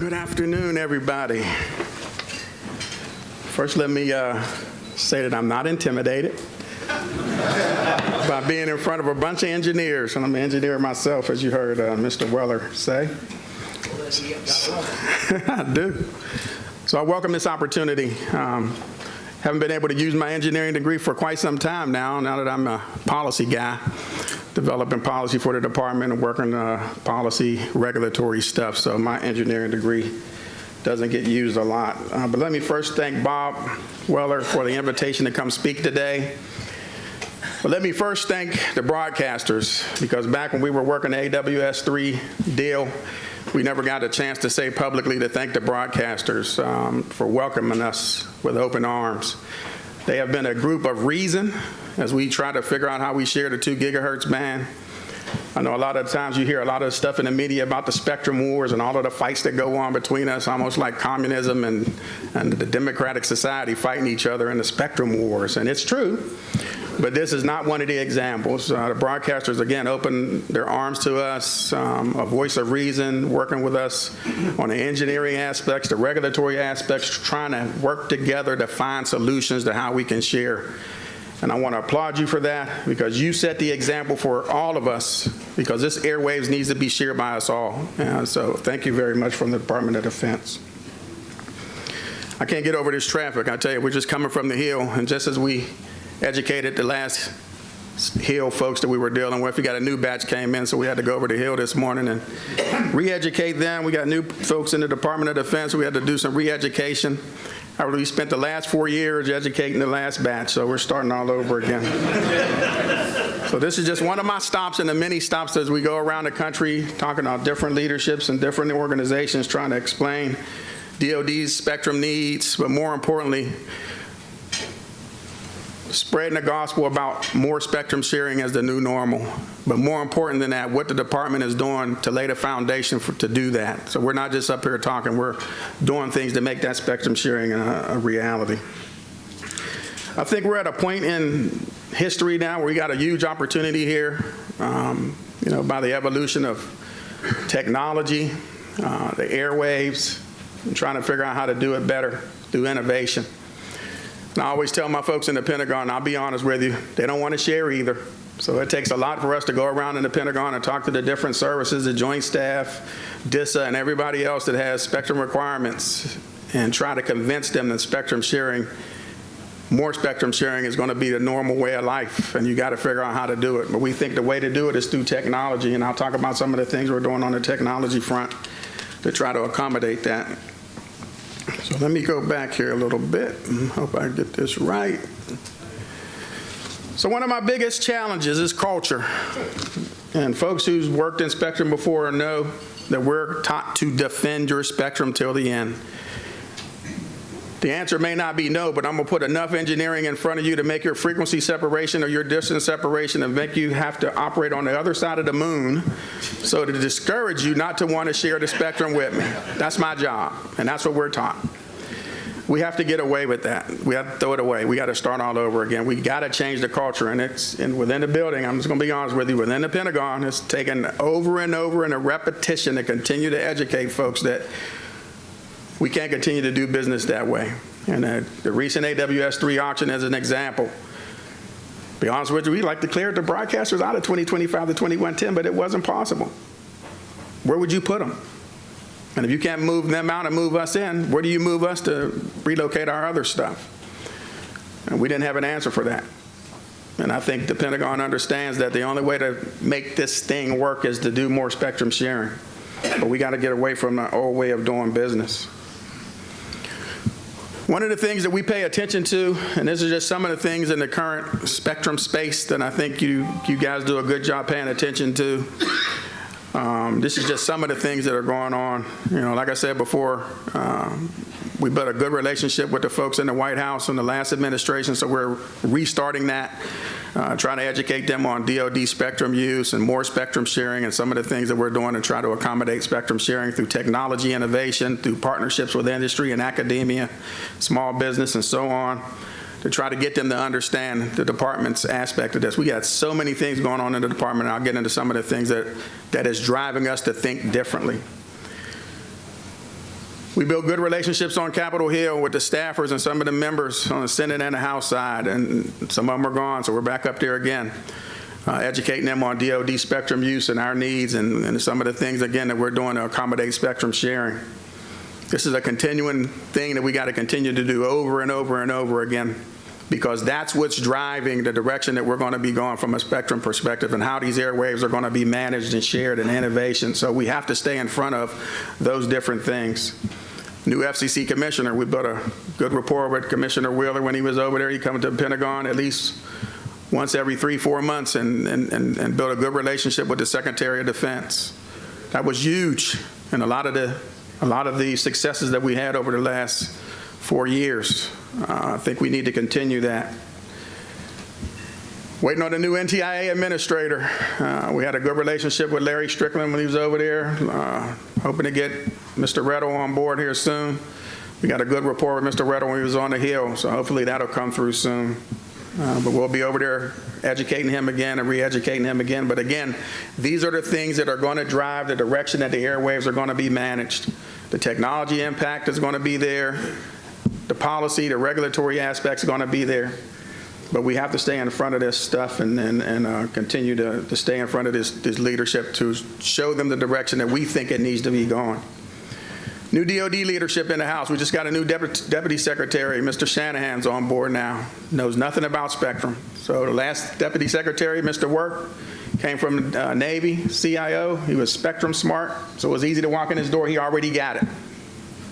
Good afternoon, everybody. First, let me say that I'm not intimidated by being in front of a bunch of engineers, and I'm an engineer myself, as you heard Mr. Weller say. I do. So I welcome this opportunity. Haven't been able to use my engineering degree for quite some time now that I'm a policy guy, developing policy for the department and working policy regulatory stuff. So my engineering degree doesn't get used a lot. But let me first thank Bob Weller for the invitation to come speak today. But let me first thank the broadcasters, because back when we were working the AWS-3 deal, we never got a chance to say publicly to thank the broadcasters for welcoming us with open arms. They have been a group of reason as we try to figure out how we share the 2 gigahertz band. I know a lot of times you hear a lot of stuff in the media about the spectrum wars and all of the fights that go on between us, almost like communism and the democratic society fighting each other in the spectrum wars. And it's true, but this is not one of the examples. The broadcasters, again, opened their arms to us, a voice of reason, working with us on the engineering aspects, the regulatory aspects, trying to work together to find solutions to how we can share. And I want to applaud you for that, because you set the example for all of us, because this airwaves needs to be shared by us all. So thank you very much from the Department of Defense. I can't get over this traffic. I tell you, we're just coming from the Hill, and just as we educated the last Hill folks that we were dealing with, we got a new batch came in, so we had to go over to Hill this morning and re-educate them. We got new folks in the Department of Defense. We had to do some re-education. We spent the last 4 years educating the last batch, so we're starting all over again. So this is just one of my stops in the many stops as we go around the country talking about different leaderships and different organizations, trying to explain DoD's spectrum needs, but more importantly, spreading the gospel about more spectrum sharing as the new normal. But more important than that, what the department is doing to lay the foundation to do that. So we're not just up here talking, we're doing things to make that spectrum sharing a reality. I think we're at a point in history now where we got a huge opportunity here, by the evolution of technology, the airwaves, and trying to figure out how to do it better through innovation. And I always tell my folks in the Pentagon, I'll be honest with you, they don't want to share either. So it takes a lot for us to go around in the Pentagon and talk to the different services, the Joint Staff, DISA, and everybody else that has spectrum requirements, and try to convince them that more spectrum sharing is going to be the normal way of life, and you got to figure out how to do it. But we think the way to do it is through technology, and I'll talk about some of the things we're doing on the technology front to try to accommodate that. So let me go back here a little bit and hope I get this right. So one of my biggest challenges is culture. And folks who's worked in spectrum before know that we're taught to defend your spectrum till the end. The answer may not be no, but I'm going to put enough engineering in front of you to make your frequency separation or your distance separation and make you have to operate on the other side of the moon, so to discourage you not to want to share the spectrum with me. That's my job, and that's what we're taught. We have to get away with that. We have to throw it away. We got to start all over again. We got to change the culture, and within the building, I'm just going to be honest with you, within the Pentagon, it's taken over and over and a repetition to continue to educate folks that we can't continue to do business that way. And the recent AWS-3 auction is an example. Be honest with you, we like to clear the broadcasters out of 2025 to 2110, but it wasn't possible. Where would you put them? And if you can't move them out and move us in, where do you move us to relocate our other stuff? And we didn't have an answer for that. And I think the Pentagon understands that the only way to make this thing work is to do more spectrum sharing. But we got to get away from the old way of doing business. One of the things that we pay attention to, and this is just some of the things in the current spectrum space that I think you guys do a good job paying attention to. This is just some of the things that are going on. Like I said before, we built a good relationship with the folks in the White House in the last administration, so we're restarting that, trying to educate them on DoD spectrum use and more spectrum sharing and some of the things that we're doing to try to accommodate spectrum sharing through technology innovation, through partnerships with industry and academia, small business, and so on, to try to get them to understand the department's aspect of this. We got so many things going on in the department, and I'll get into some of the things that is driving us to think differently. We built good relationships on Capitol Hill with the staffers and some of the members on the Senate and the House side, and some of them are gone, so we're back up there again, educating them on DoD spectrum use and our needs and some of the things, again, that we're doing to accommodate spectrum sharing. This is a continuing thing that we got to continue to do over and over and over again, because that's what's driving the direction that we're going to be going from a spectrum perspective and how these airwaves are going to be managed and shared and innovation. So we have to stay in front of those different things. New FCC commissioner, we built a good rapport with Commissioner Wheeler when he was over there. He comes to the Pentagon at least once every 3-4 months and built a good relationship with the Secretary of Defense. That was huge, and a lot of the successes that we had over the last 4 years. I think we need to continue that. Waiting on the new NTIA administrator. We had a good relationship with Larry Strickland when he was over there. Hoping to get Mr. Rettle on board here soon. We got a good rapport with Mr. Rettle when he was on the Hill, so hopefully that'll come through soon. But we'll be over there educating him again and re-educating him again. But again, these are the things that are going to drive the direction that the airwaves are going to be managed. The technology impact is going to be there. The policy, the regulatory aspects are going to be there. But we have to stay in front of this stuff and continue to stay in front of this leadership to show them the direction that we think it needs to be going. New DoD leadership in the House. We just got a new Deputy Secretary. Mr. Shanahan's on board now. Knows nothing about spectrum. So the last Deputy Secretary, Mr. Work, came from Navy, CIO. He was spectrum smart, so it was easy to walk in his door. He already got it.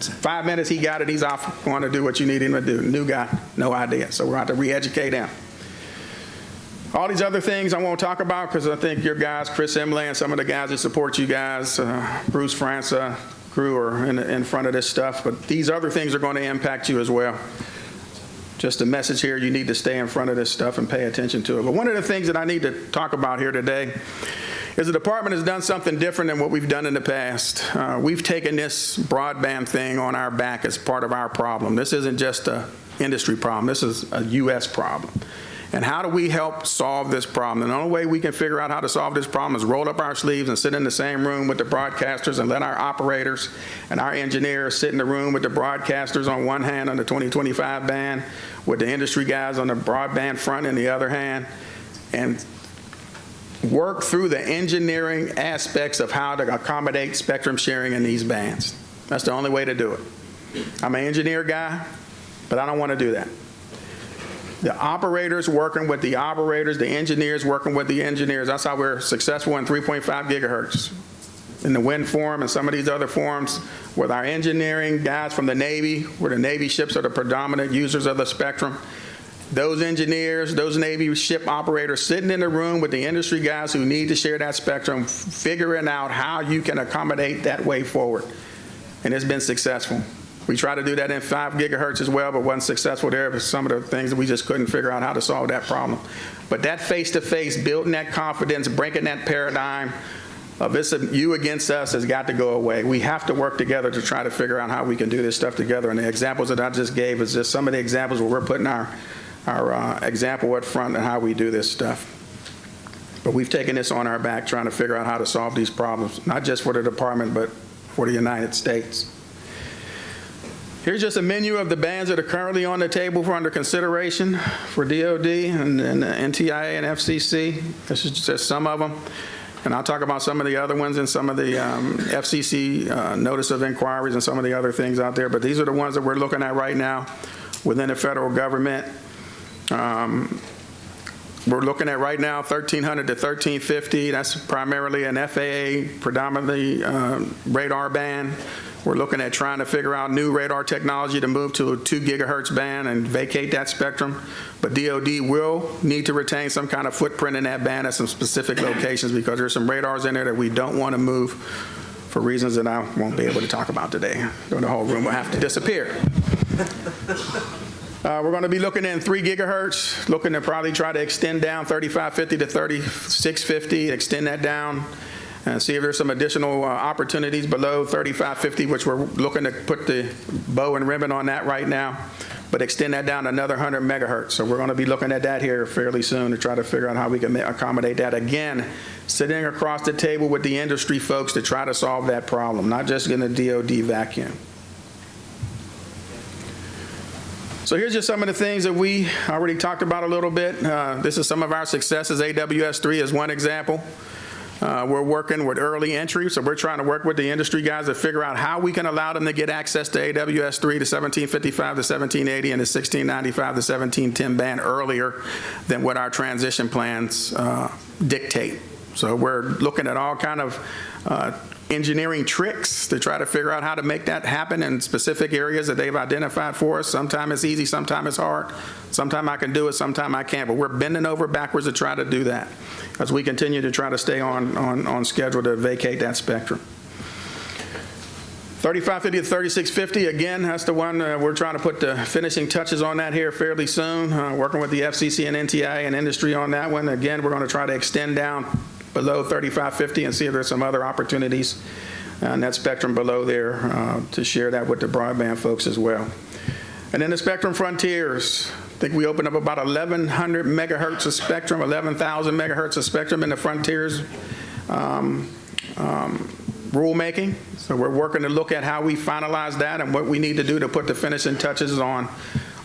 5 minutes, he got it. He's off going to do what you need him to do. New guy, no idea. So we're going to have to re-educate him. All these other things I won't talk about because I think your guys, Chris Emley, and some of the guys that support you guys, Bruce França, crew are in front of this stuff. But these other things are going to impact you as well. Just a message here, you need to stay in front of this stuff and pay attention to it. But one of the things that I need to talk about here today is the department has done something different than what we've done in the past. We've taken this broadband thing on our back as part of our problem. This isn't just an industry problem. This is a U.S. problem. And how do we help solve this problem? And the only way we can figure out how to solve this problem is roll up our sleeves and sit in the same room with the broadcasters and let our operators and our engineers sit in the room with the broadcasters on one hand on the 2025 band, with the industry guys on the broadband front in the other hand, and work through the engineering aspects of how to accommodate spectrum sharing in these bands. That's the only way to do it. I'm an engineer guy, but I don't want to do that. The operators working with the operators, the engineers working with the engineers. That's how we're successful in 3.5 gigahertz. In the wind forum and some of these other forums, with our engineering guys from the Navy, where the Navy ships are the predominant users of the spectrum. Those engineers, those Navy ship operators sitting in the room with the industry guys who need to share that spectrum, figuring out how you can accommodate that way forward. And it's been successful. We try to do that in 5 gigahertz as well, but wasn't successful there. But some of the things that we just couldn't figure out how to solve that problem. But that face-to-face, building that confidence, breaking that paradigm of it's you against us has got to go away. We have to work together to try to figure out how we can do this stuff together. And the examples that I just gave is just some of the examples where we're putting our example up front and how we do this stuff. But we've taken this on our back trying to figure out how to solve these problems, not just for the department, but for the United States. Here's just a menu of the bands that are currently on the table for under consideration for DoD and NTIA and FCC. This is just some of them. And I'll talk about some of the other ones and some of the FCC notice of inquiries and some of the other things out there. But these are the ones that we're looking at right now within the federal government. We're looking at right now 1300 to 1350. That's primarily an FAA, predominantly radar band. We're looking at trying to figure out new radar technology to move to a 2 gigahertz band and vacate that spectrum. But DoD will need to retain some kind of footprint in that band at some specific locations because there's some radars in there that we don't want to move for reasons that I won't be able to talk about today. The whole room will have to disappear. We're going to be looking in 3 gigahertz, looking to probably try to extend down 3550 to 3650, extend that down. And see if there's some additional opportunities below 3550, which we're looking to put the bow and ribbon on that right now, but extend that down another 100 megahertz. So we're going to be looking at that here fairly soon to try to figure out how we can accommodate that. Again, sitting across the table with the industry folks to try to solve that problem, not just in the DoD vacuum. So here's just some of the things that we already talked about a little bit. This is some of our successes. AWS-3 is one example. We're working with early entry, so we're trying to work with the industry guys to figure out how we can allow them to get access to AWS-3, the 1755 to 1780, and the 1695 to 1710 band earlier than what our transition plans dictate. So we're looking at all kind of engineering tricks to try to figure out how to make that happen in specific areas that they've identified for us. Sometimes it's easy, sometimes it's hard. Sometimes I can do it, sometimes I can't, but we're bending over backwards to try to do that as we continue to try to stay on schedule to vacate that spectrum. 3550 to 3650, again, that's the one we're trying to put the finishing touches on that here fairly soon, working with the FCC and NTIA and industry on that one. Again, we're going to try to extend down below 3550 and see if there's some other opportunities on that spectrum below there to share that with the broadband folks as well. And then the spectrum frontiers. I think we opened up about 1,100 megahertz of spectrum, 11,000 megahertz of spectrum in the frontiers rulemaking. So we're working to look at how we finalize that and what we need to do to put the finishing touches on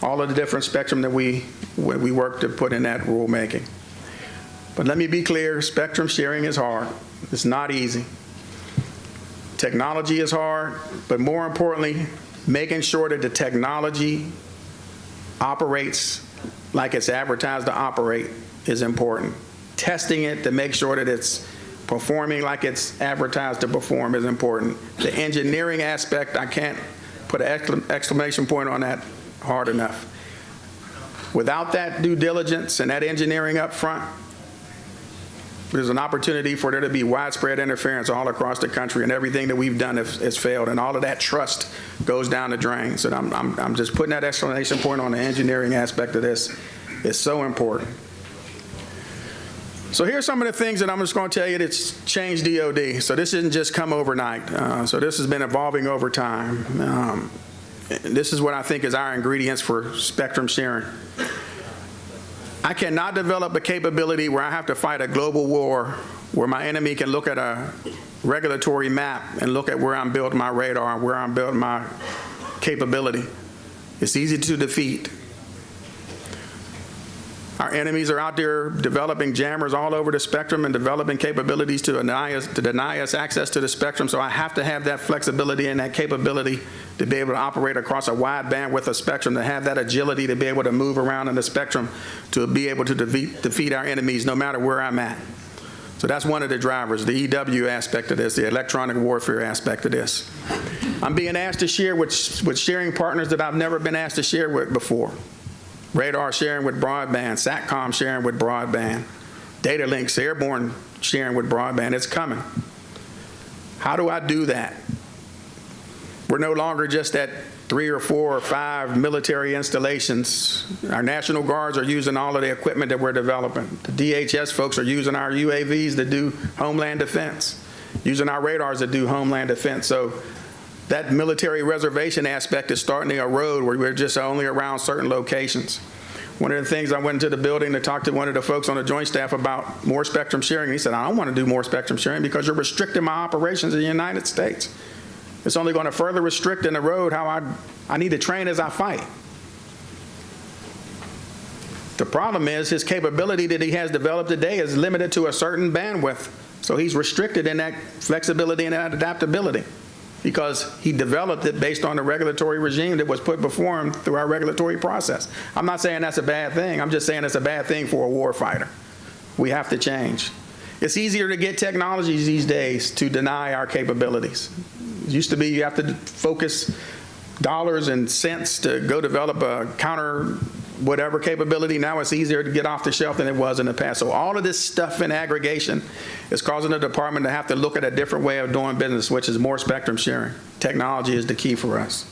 all of the different spectrum that we work to put in that rulemaking. But let me be clear, spectrum sharing is hard. It's not easy. Technology is hard, but more importantly, making sure that the technology operates like it's advertised to operate is important. Testing it to make sure that it's performing like it's advertised to perform is important. The engineering aspect, I can't put an exclamation point on that hard enough. Without that due diligence and that engineering up front, there's an opportunity for there to be widespread interference all across the country, and everything that we've done has failed, and all of that trust goes down the drain. So I'm just putting that exclamation point on the engineering aspect of this. It's so important. So here's some of the things that I'm just going to tell you that's changed DoD. So this didn't just come overnight. So this has been evolving over time. This is what I think is our ingredients for spectrum sharing. I cannot develop a capability where I have to fight a global war where my enemy can look at a regulatory map and look at where I'm building my radar and where I'm building my capability. It's easy to defeat. Our enemies are out there developing jammers all over the spectrum and developing capabilities to deny us access to the spectrum, so I have to have that flexibility and that capability to be able to operate across a wide bandwidth of spectrum, to have that agility to be able to move around in the spectrum, to be able to defeat our enemies no matter where I'm at. So that's one of the drivers, the EW aspect of this, the electronic warfare aspect of this. I'm being asked to share with sharing partners that I've never been asked to share with before. Radar sharing with broadband, SATCOM sharing with broadband, data links, airborne sharing with broadband. It's coming. How do I do that? We're no longer just at 3 or 4 or 5 military installations. Our National Guards are using all of the equipment that we're developing. The DHS folks are using our UAVs to do homeland defense, using our radars to do homeland defense. So that military reservation aspect is starting to erode where we're just only around certain locations. One of the things, I went into the building to talk to one of the folks on the Joint Staff about more spectrum sharing. He said, I don't want to do more spectrum sharing because you're restricting my operations in the United States. It's only going to further restrict and erode how I need to train as I fight. The problem is his capability that he has developed today is limited to a certain bandwidth. So he's restricted in that flexibility and that adaptability, because he developed it based on the regulatory regime that was put before him through our regulatory process. I'm not saying that's a bad thing. I'm just saying it's a bad thing for a war fighter. We have to change. It's easier to get technologies these days to deny our capabilities. It used to be you have to focus dollars and cents to go develop a counter whatever capability. Now it's easier to get off the shelf than it was in the past. So all of this stuff in aggregation is causing the department to have to look at a different way of doing business, which is more spectrum sharing. Technology is the key for us.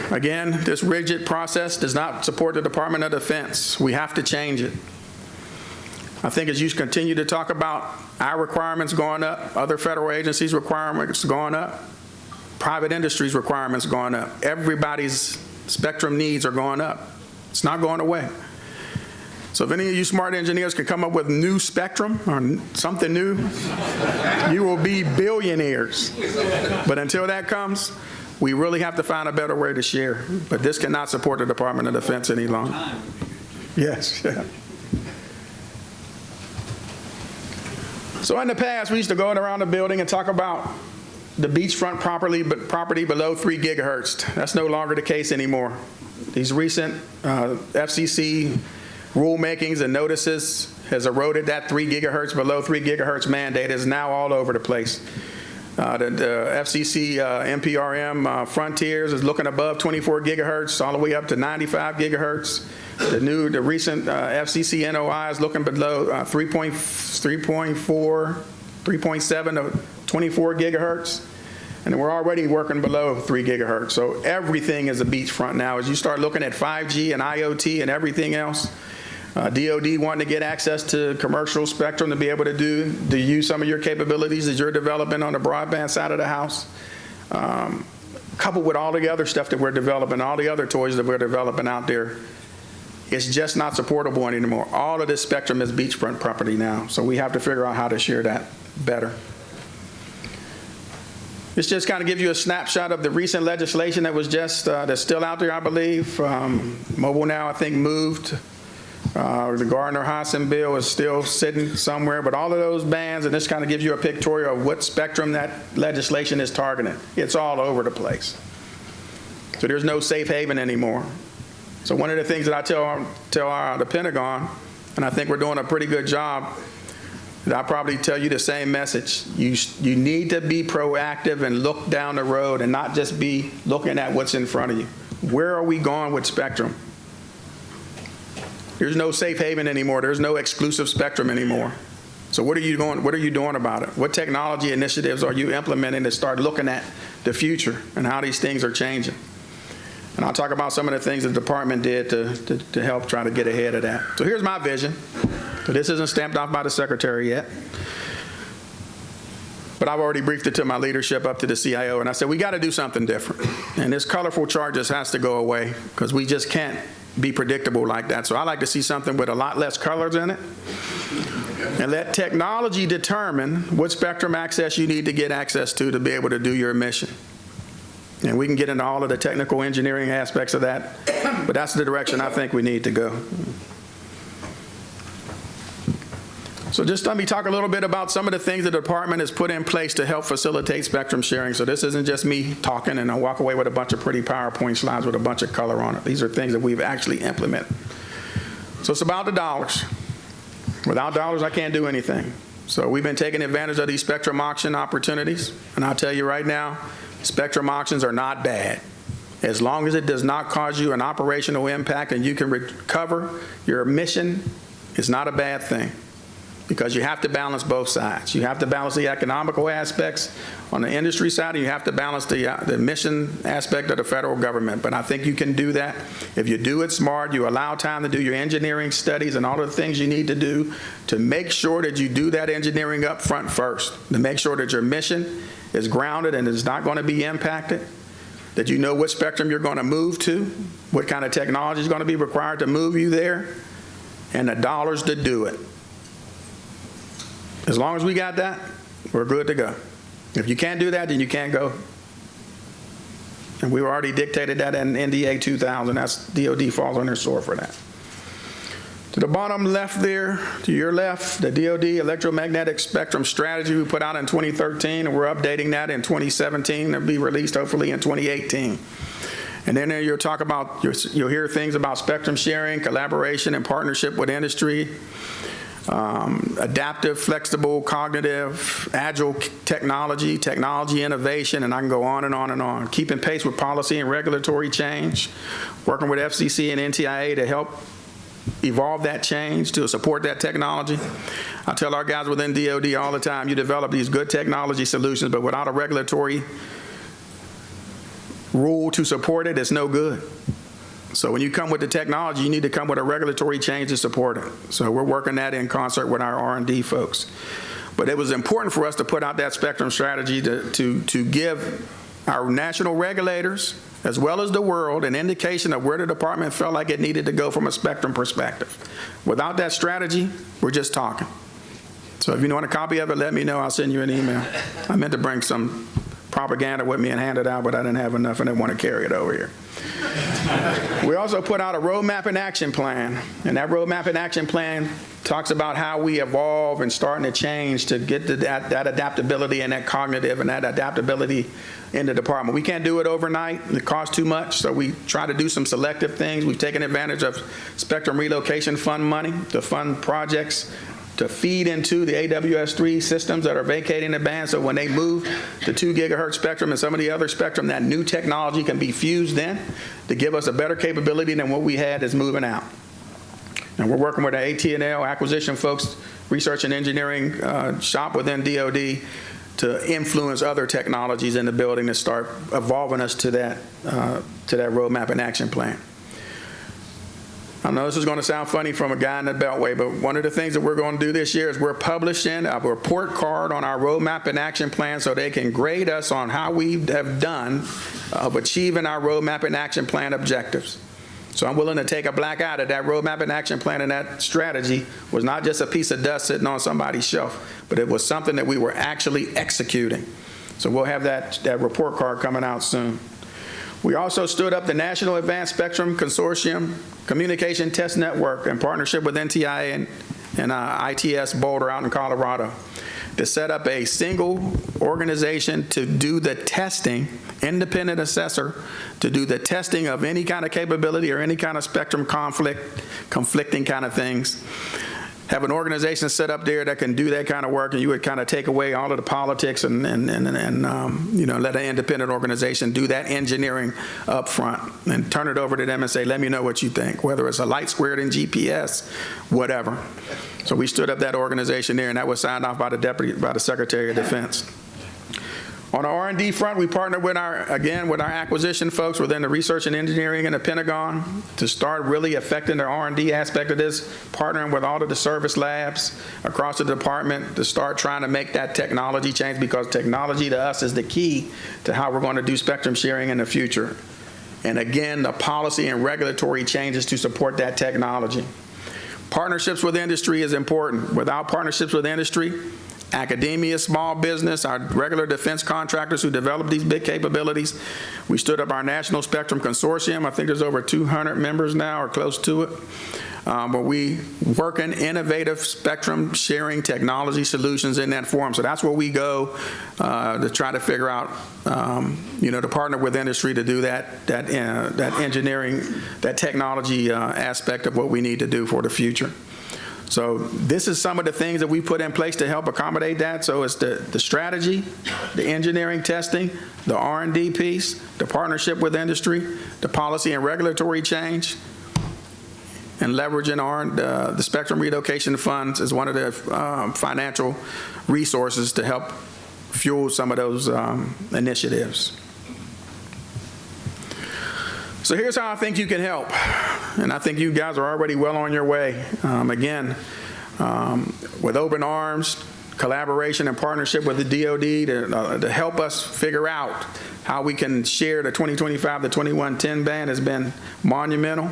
Again, this rigid process does not support the Department of Defense. We have to change it. I think as you continue to talk about our requirements going up, other federal agencies' requirements going up, private industry's requirements going up, everybody's spectrum needs are going up. It's not going away. So if any of you smart engineers can come up with new spectrum or something new, you will be billionaires. But until that comes, We really have to find a better way to share, but this cannot support the Department of Defense any longer. Yes. Yeah. So in the past, we used to go around the building and talk about the beachfront property below 3 gigahertz. That's no longer the case anymore. These recent FCC rulemakings and notices has eroded that 3 gigahertz, below 3 gigahertz mandate. Is now all over the place. The FCC NPRM Frontiers is looking above 24 gigahertz, all the way up to 95 gigahertz. The recent FCC NOI is looking below 3.4, 3.7 to 24 gigahertz. And we're already working below 3 gigahertz. So everything is a beachfront now. As you start looking at 5G and IoT and everything else, DoD wanting to get access to commercial spectrum to be able to use some of your capabilities that you're developing on the broadband side of the house, coupled with all the other stuff that we're developing, all the other toys that we're developing out there. It's just not supportable anymore. All of this spectrum is beachfront property now, so we have to figure out how to share that better. This just kind of gives you a snapshot of the recent legislation that was just, that's still out there, I believe. Mobile Now, I think, moved. The Gardner-Hassan bill is still sitting somewhere, but all of those bans, and this kind of gives you a pictorial of what spectrum that legislation is targeting. It's all over the place. So there's no safe haven anymore. So one of the things that I tell the Pentagon, and I think we're doing a pretty good job, that I'll probably tell you the same message. You need to be proactive and look down the road and not just be looking at what's in front of you. Where are we going with spectrum? There's no safe haven anymore. There's no exclusive spectrum anymore. So what are you doing about it? What technology initiatives are you implementing to start looking at the future and how these things are changing? And I'll talk about some of the things the department did to help try to get ahead of that. So here's my vision. So this isn't stamped off by the secretary yet. But I've already briefed it to my leadership, up to the CIO, and I said, we got to do something different. And this colorful chart just has to go away, because we just can't be predictable like that. So I like to see something with a lot less colors in it. And let technology determine what spectrum access you need to get access to be able to do your mission. And we can get into all of the technical engineering aspects of that, but that's the direction I think we need to go. So just let me talk a little bit about some of the things the department has put in place to help facilitate spectrum sharing. So this isn't just me talking and I walk away with a bunch of pretty PowerPoint slides with a bunch of color on it. These are things that we've actually implemented. So it's about the dollars. Without dollars, I can't do anything. So we've been taking advantage of these spectrum auction opportunities. And I'll tell you right now, spectrum auctions are not bad. As long as it does not cause you an operational impact and you can recover your mission, it's not a bad thing. Because you have to balance both sides. You have to balance the economical aspects on the industry side, and you have to balance the mission aspect of the federal government. But I think you can do that. If you do it smart, you allow time to do your engineering studies and all the things you need to do to make sure that you do that engineering up front first, to make sure that your mission is grounded and is not going to be impacted, that you know what spectrum you're going to move to, what kind of technology is going to be required to move you there, and the dollars to do it. As long as we got that, we're good to go. If you can't do that, then you can't go. And we already dictated that in NDA 2000. That's DoD falls on their sword for that. To the bottom left there, to your left, the DoD electromagnetic spectrum strategy we put out in 2013, and we're updating that in 2017. It'll be released hopefully in 2018. And then you'll talk about, you'll hear things about spectrum sharing, collaboration, and partnership with industry. Adaptive, flexible, cognitive, agile technology innovation, and I can go on and on and on. Keeping pace with policy and regulatory change, working with FCC and NTIA to help evolve that change, to support that technology. I tell our guys within DoD all the time, you develop these good technology solutions, but without a regulatory rule to support it, it's no good. So when you come with the technology, you need to come with a regulatory change to support it. So we're working that in concert with our R&D folks. But it was important for us to put out that spectrum strategy to give our national regulators, as well as the world, an indication of where the department felt like it needed to go from a spectrum perspective. Without that strategy, we're just talking. So if you want a copy of it, let me know. I'll send you an email. I meant to bring some propaganda with me and hand it out, but I didn't have enough and I want to carry it over here. We also put out a roadmap and action plan, and that roadmap and action plan talks about how we evolve and starting to change to get to that adaptability and that cognitive and that adaptability in the department. We can't do it overnight. It costs too much, so we try to do some selective things. We've taken advantage of Spectrum Relocation Fund money to fund projects to feed into the AWS-3 systems that are vacating the band, so when they move to 2 gigahertz spectrum and some of the other spectrum, that new technology can be fused in to give us a better capability than what we had is moving out. And we're working with the AT&L acquisition folks, research and engineering shop within DoD to influence other technologies in the building to start evolving us to that roadmap and action plan. I know this is going to sound funny from a guy in the Beltway, but one of the things that we're going to do this year is we're publishing a report card on our roadmap and action plan so they can grade us on how we have done of achieving our roadmap and action plan objectives. So I'm willing to take a black eye that roadmap and action plan and that strategy was not just a piece of dust sitting on somebody's shelf, but it was something that we were actually executing. So we'll have that report card coming out soon. We also stood up the National Advanced Spectrum Consortium Communication Test Network in partnership with NTIA and ITS Boulder out in Colorado to set up a single organization to do the testing, independent assessor, to do the testing of any kind of capability or any kind of spectrum conflicting kind of things. Have an organization set up there that can do that kind of work, and you would kind of take away all of the politics and you know, let an independent organization do that engineering up front and turn it over to them and say, let me know what you think, whether it's a light squared in GPS, whatever. So we stood up that organization there, and that was signed off by the Secretary of Defense. On the R&D front, we partnered with our acquisition folks within the research and engineering and the Pentagon to start really affecting the R&D aspect of this, partnering with all of the service labs across the department to start trying to make that technology change, because technology to us is the key to how we're going to do spectrum sharing in the future. And again, the policy and regulatory changes to support that technology. Partnerships with industry is important. Without partnerships with industry, academia, small business, our regular defense contractors who develop these big capabilities. We stood up our National Spectrum Consortium. I think there's over 200 members now or close to it. But we work in innovative spectrum sharing technology solutions in that forum. So that's where we go to try to figure out, you know, to partner with industry to do that engineering, that technology aspect of what we need to do for the future. So this is some of the things that we put in place to help accommodate that. So it's the strategy, the engineering testing, the R&D piece, the partnership with industry, the policy and regulatory change, and leveraging the Spectrum Relocation Funds as one of the financial resources to help fuel some of those initiatives. So here's how I think you can help, and I think you guys are already well on your way. Again, with open arms, collaboration and partnership with the DoD to help us figure out how we can share the 2025 to 2110 band has been monumental.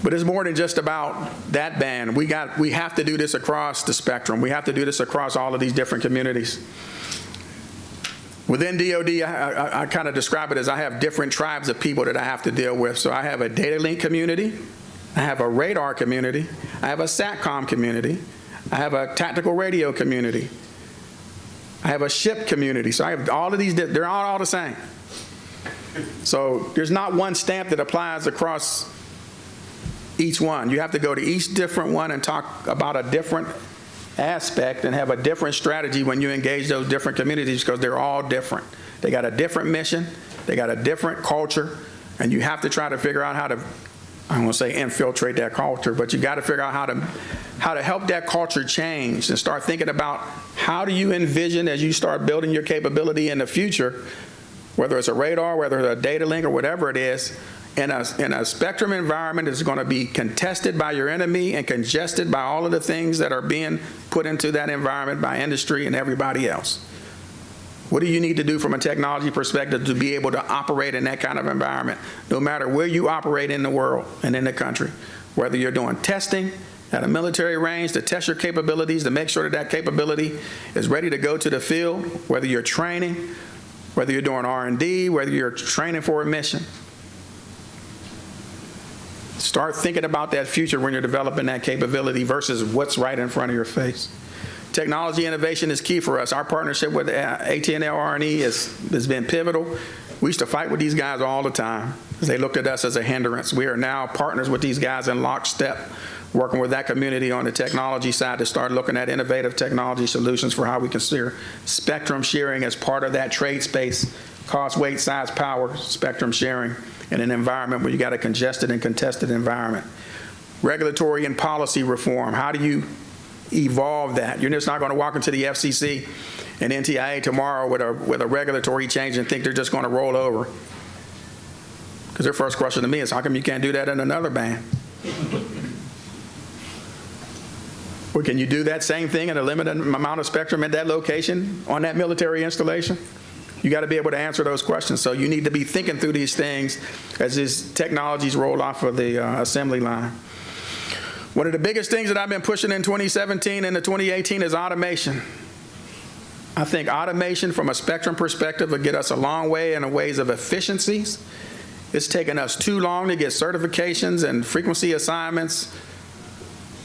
But it's more than just about that band. We have to do this across the spectrum. We have to do this across all of these different communities. Within DoD, I kind of describe it as I have different tribes of people that I have to deal with. So I have a data link community, I have a radar community, I have a SATCOM community, I have a tactical radio community, I have a ship community. So I have all of these, they're all the same. So there's not one stamp that applies across each one. You have to go to each different one and talk about a different aspect and have a different strategy when you engage those different communities, because they're all different. They got a different mission, they got a different culture, and you have to try to figure out how to, I don't want to say infiltrate that culture, but you got to figure out how to help that culture change and start thinking about how do you envision as you start building your capability in the future, whether it's a radar, whether it's a data link or whatever it is, in a spectrum environment is going to be contested by your enemy and congested by all of the things that are being put into that environment by industry and everybody else. What do you need to do from a technology perspective to be able to operate in that kind of environment, no matter where you operate in the world and in the country? Whether you're doing testing at a military range to test your capabilities, to make sure that that capability is ready to go to the field, whether you're training, whether you're doing R&D, whether you're training for a mission. Start thinking about that future when you're developing that capability versus what's right in front of your face. Technology innovation is key for us. Our partnership with AT&L R&E has been pivotal. We used to fight with these guys all the time because they looked at us as a hindrance. We are now partners with these guys in lockstep, working with that community on the technology side to start looking at innovative technology solutions for how we consider spectrum sharing as part of that trade space, cost, weight, size, power, spectrum sharing in an environment where you got a congested and contested environment. Regulatory and policy reform, how do you evolve that? You're just not going to walk into the FCC and NTIA tomorrow with a regulatory change and think they're just going to roll over. Because their first question to me is, how come you can't do that in another band? Or can you do that same thing in a limited amount of spectrum at that location on that military installation? You got to be able to answer those questions. So you need to be thinking through these things as these technologies roll off of the assembly line. One of the biggest things that I've been pushing in 2017 and 2018 is automation. I think automation from a spectrum perspective will get us a long way in the ways of efficiencies. It's taken us too long to get certifications and frequency assignments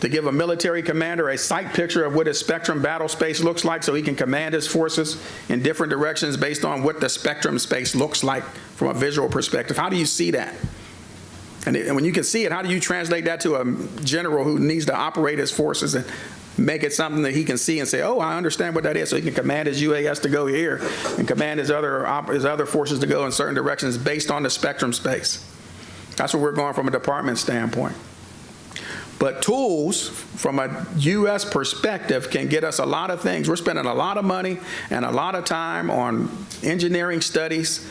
to give a military commander a sight picture of what his spectrum battle space looks like so he can command his forces in different directions based on what the spectrum space looks like from a visual perspective. How do you see that? And when you can see it, how do you translate that to a general who needs to operate his forces and make it something that he can see and say, oh, I understand what that is, so he can command his UAS to go here and command his other forces to go in certain directions based on the spectrum space. That's where we're going from a department standpoint. But tools from a U.S. perspective can get us a lot of things. We're spending a lot of money and a lot of time on engineering studies,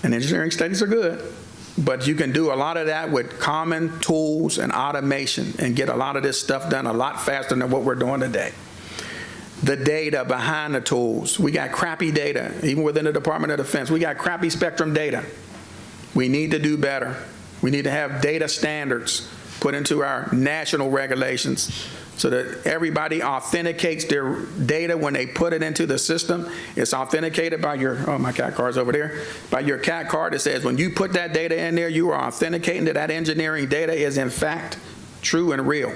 and engineering studies are good. But you can do a lot of that with common tools and automation and get a lot of this stuff done a lot faster than what we're doing today. The data behind the tools. We got crappy data, even within the Department of Defense. We got crappy spectrum data. We need to do better. We need to have data standards put into our national regulations so that everybody authenticates their data when they put it into the system. It's authenticated by your, oh, my CAT card's over there, by your CAT card. It says when you put that data in there, you are authenticating that engineering data is in fact true and real.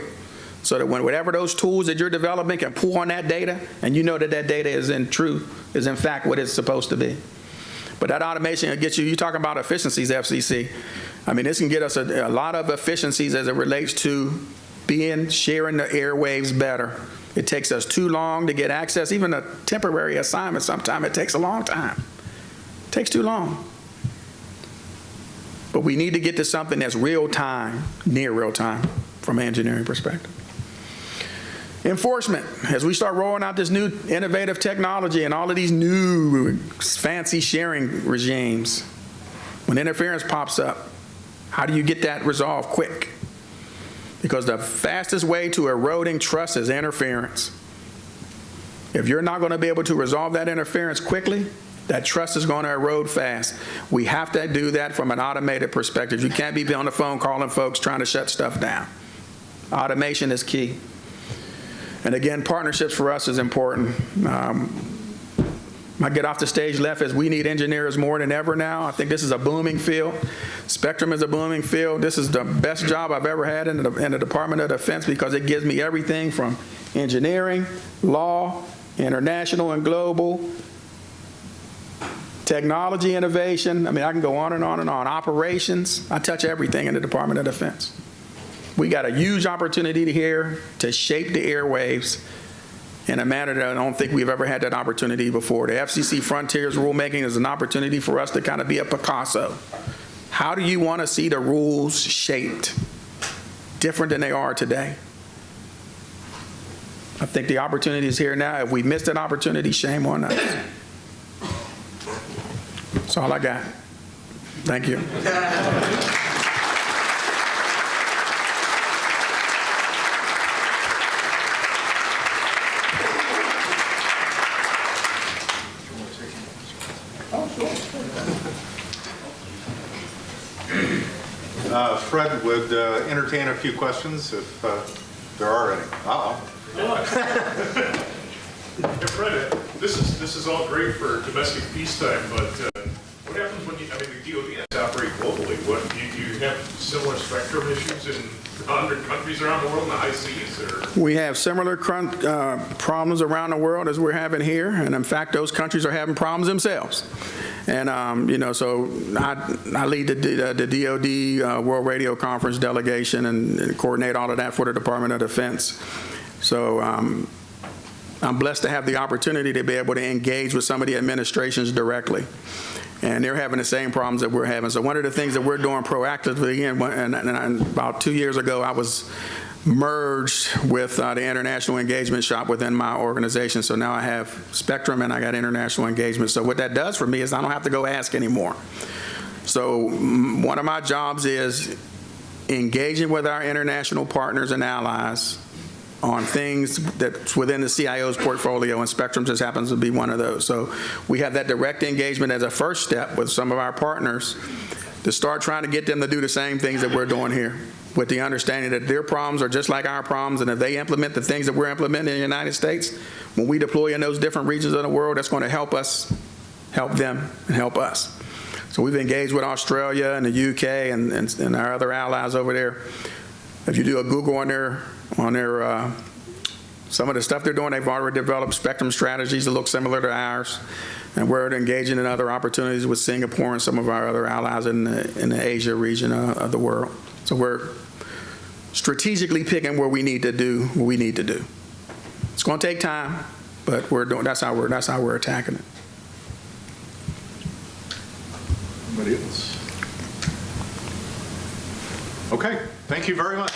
So that when whatever those tools that you're developing can pull on that data, and you know that that data is in fact what it's supposed to be. But that automation will get you, you're talking about efficiencies, FCC. I mean, this can get us a lot of efficiencies as it relates to sharing the airwaves better. It takes us too long to get access. Even a temporary assignment, sometimes it takes a long time. It takes too long. But we need to get to something that's real time, near real time, from an engineering perspective. Enforcement, as we start rolling out this new innovative technology and all of these new fancy sharing regimes, when interference pops up, how do you get that resolved quick? Because the fastest way to eroding trust is interference. If you're not going to be able to resolve that interference quickly, that trust is going to erode fast. We have to do that from an automated perspective. You can't be on the phone calling folks trying to shut stuff down. Automation is key. And again, partnerships for us is important. My get off the stage left is we need engineers more than ever now. I think this is a booming field. Spectrum is a booming field. This is the best job I've ever had in the Department of Defense because it gives me everything from engineering, law, international and global, technology innovation. I mean, I can go on and on and on. Operations. I touch everything in the Department of Defense. We got a huge opportunity here to shape the airwaves in a manner that I don't think we've ever had that opportunity before. The FCC Frontiers rulemaking is an opportunity for us to kind of be a Picasso. How do you want to see the rules shaped different than they are today? I think the opportunity is here now. If we missed an opportunity, shame on us. That's all I got. Thank you. Fred would entertain a few questions if there are any. Yeah, Fred, this is all great for domestic peacetime, but what happens when the DoD has to operate globally? What, do you have similar spectrum issues in 100 countries around the world in the high seas, or? We have similar problems around the world as we're having here, and in fact, those countries are having problems themselves. And, so I lead the DoD World Radio Conference delegation and coordinate all of that for the Department of Defense. So I'm blessed to have the opportunity to be able to engage with some of the administrations directly. And they're having the same problems that we're having. So one of the things that we're doing proactively, and about 2 years ago, I was merged with the International Engagement Shop within my organization. So now I have Spectrum and I got International Engagement. So what that does for me is I don't have to go ask anymore. So one of my jobs is engaging with our international partners and allies on things that's within the CIO's portfolio, and Spectrum just happens to be one of those. So we have that direct engagement as a first step with some of our partners to start trying to get them to do the same things that we're doing here, with the understanding that their problems are just like our problems, and if they implement the things that we're implementing in the United States, when we deploy in those different regions of the world, that's going to help us, help them, and help us. So we've engaged with Australia and the UK and our other allies over there. If you do a Google on their some of the stuff they're doing, they've already developed spectrum strategies that look similar to ours, and we're engaging in other opportunities with Singapore and some of our other allies in the Asia region of the world. So we're strategically picking where we need to do what we need to do. It's going to take time, but we're doing. That's how we're attacking it. Anybody else? Okay, thank you very much.